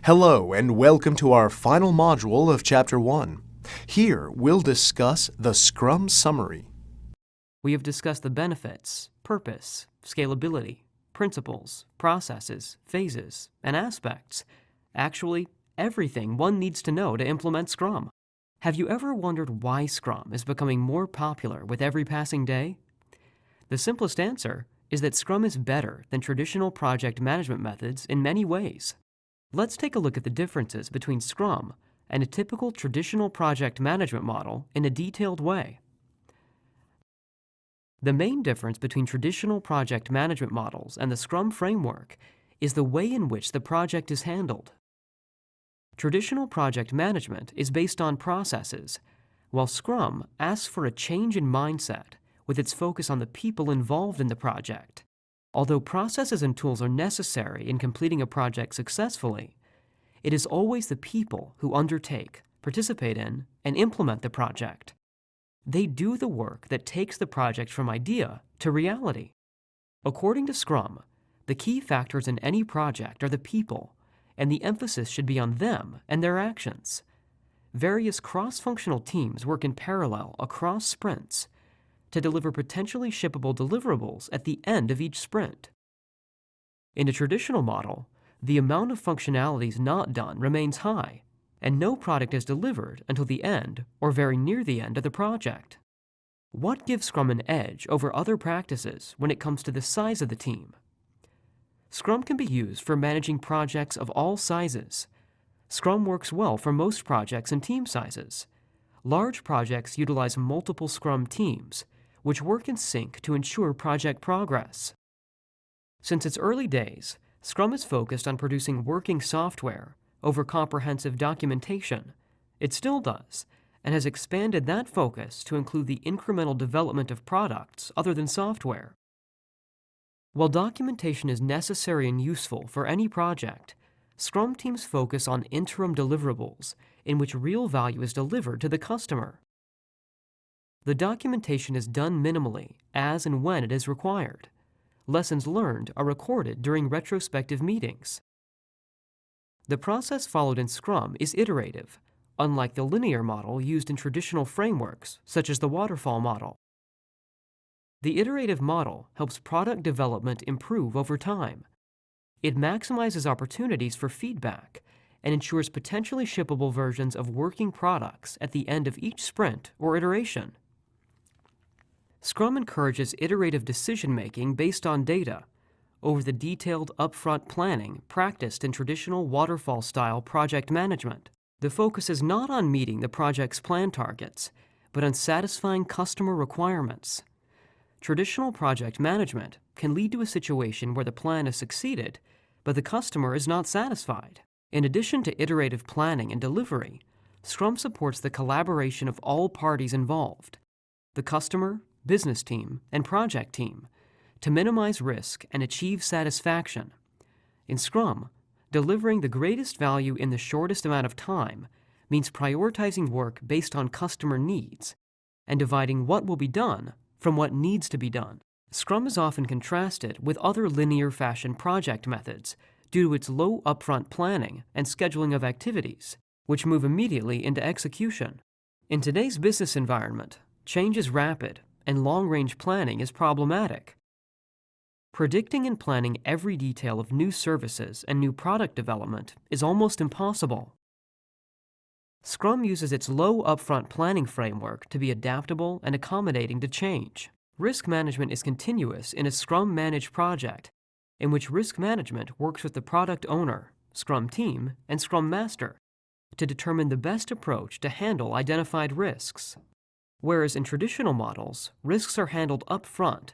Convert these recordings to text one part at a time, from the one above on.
Hello and welcome to our final module of Chapter 1. Here we'll discuss the Scrum Summary. We have discussed the benefits, purpose, scalability, principles, processes, phases, and aspects. Actually, everything one needs to know to implement Scrum. Have you ever wondered why Scrum is becoming more popular with every passing day? The simplest answer is that Scrum is better than traditional project management methods in many ways. Let's take a look at the differences between Scrum and a typical traditional project management model in a detailed way. The main difference between traditional project management models and the Scrum framework is the way in which the project is handled. Traditional project management is based on processes, while Scrum asks for a change in mindset with its focus on the people involved in the project. Although processes and tools are necessary in completing a project successfully, it is always the people who undertake, participate in, and implement the project. They do the work that takes the project from idea to reality. According to Scrum, the key factors in any project are the people, and the emphasis should be on them and their actions. Various cross-functional teams work in parallel across sprints to deliver potentially shippable deliverables at the end of each sprint. In a traditional model, the amount of functionalities not done remains high, and no product is delivered until the end or very near the end of the project. What gives Scrum an edge over other practices when it comes to the size of the team? Scrum can be used for managing projects of all sizes. Scrum works well for most projects and team sizes. Large projects utilize multiple Scrum teams, which work in sync to ensure project progress. Since its early days, Scrum is focused on producing working software over comprehensive documentation. It still does, and has expanded that focus to include the incremental development of products other than software. While documentation is necessary and useful for any project, Scrum teams focus on interim deliverables in which real value is delivered to the customer. The documentation is done minimally as and when it is required. Lessons learned are recorded during retrospective meetings. The process followed in Scrum is iterative, unlike the linear model used in traditional frameworks, such as the waterfall model. The iterative model helps product development improve over time. It maximizes opportunities for feedback and ensures potentially shippable versions of working products at the end of each sprint or iteration. Scrum encourages iterative decision-making based on data over the detailed upfront planning practiced in traditional waterfall-style project management. The focus is not on meeting the project's plan targets, but on satisfying customer requirements. Traditional project management can lead to a situation where the plan has succeeded, but the customer is not satisfied. In addition to iterative planning and delivery, Scrum supports the collaboration of all parties involved: the customer, business team, and project team, to minimize risk and achieve satisfaction. In Scrum, delivering the greatest value in the shortest amount of time means prioritizing work based on customer needs and dividing what will be done from what needs to be done. Scrum is often contrasted with other linear fashion project methods due to its low upfront planning and scheduling of activities, which move immediately into execution. In today's business environment, change is rapid and long-range planning is problematic. Predicting and planning every detail of new services and new product development is almost impossible. Scrum uses its low upfront planning framework to be adaptable and accommodating to change. Risk management is continuous in a Scrum-managed project, in which risk management works with the product owner, Scrum team, and Scrum Master to determine the best approach to handle identified risks. Whereas in traditional models, risks are handled up front,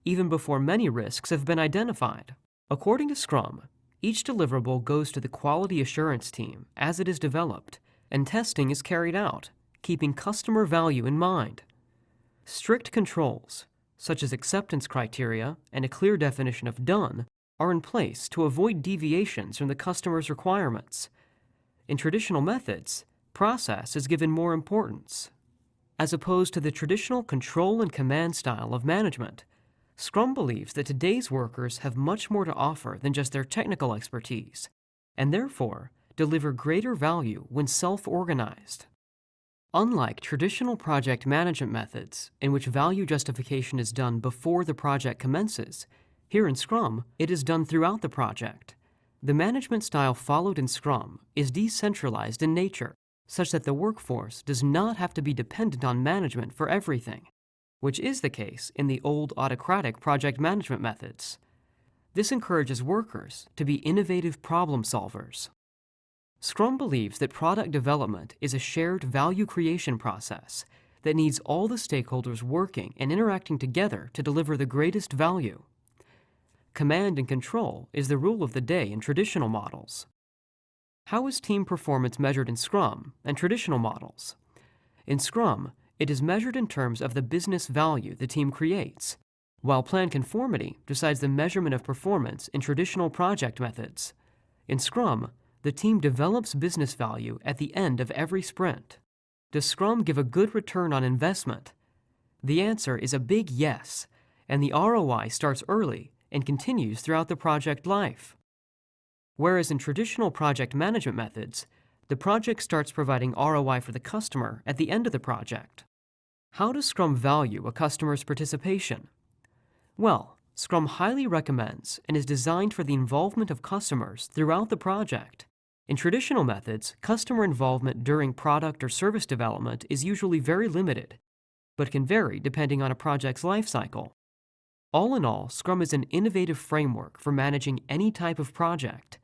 even before many risks have been identified. According to Scrum, each deliverable goes to the quality assurance team as it is developed, and testing is carried out, keeping customer value in mind. Strict controls, such as acceptance criteria and a clear definition of done, are in place to avoid deviations from the customer's requirements. In traditional methods, process is given more importance. As opposed to the traditional control and command style of management, Scrum believes that today's workers have much more to offer than just their technical expertise, and therefore deliver greater value when self-organized. Unlike traditional project management methods, in which value justification is done before the project commences, here in Scrum, it is done throughout the project. The management style followed in Scrum is decentralized in nature, such that the workforce does not have to be dependent on management for everything, which is the case in the old autocratic project management methods. This encourages workers to be innovative problem solvers. Scrum believes that product development is a shared value creation process that needs all the stakeholders working and interacting together to deliver the greatest value. Command and control is the rule of the day in traditional models. How is team performance measured in Scrum and traditional models? In Scrum, it is measured in terms of the business value the team creates, while plan conformity decides the measurement of performance in traditional project methods. In Scrum, the team develops business value at the end of every sprint. Does Scrum give a good return on investment? The answer is a big yes, and the ROI starts early and continues throughout the project life. Whereas in traditional project management methods, the project starts providing ROI for the customer at the end of the project. How does Scrum value a customer's participation? Well, Scrum highly recommends and is designed for the involvement of customers throughout the project. In traditional methods, customer involvement during product or service development is usually very limited, but can vary depending on a project's life cycle. All in all, Scrum is an innovative framework for managing any type of project.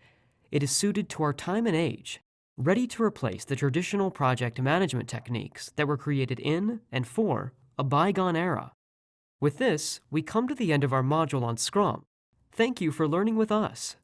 It is suited to our time and age, ready to replace the traditional project management techniques that were created in and for a bygone era. With this, we come to the end of our module on Scrum. Thank you for learning with us.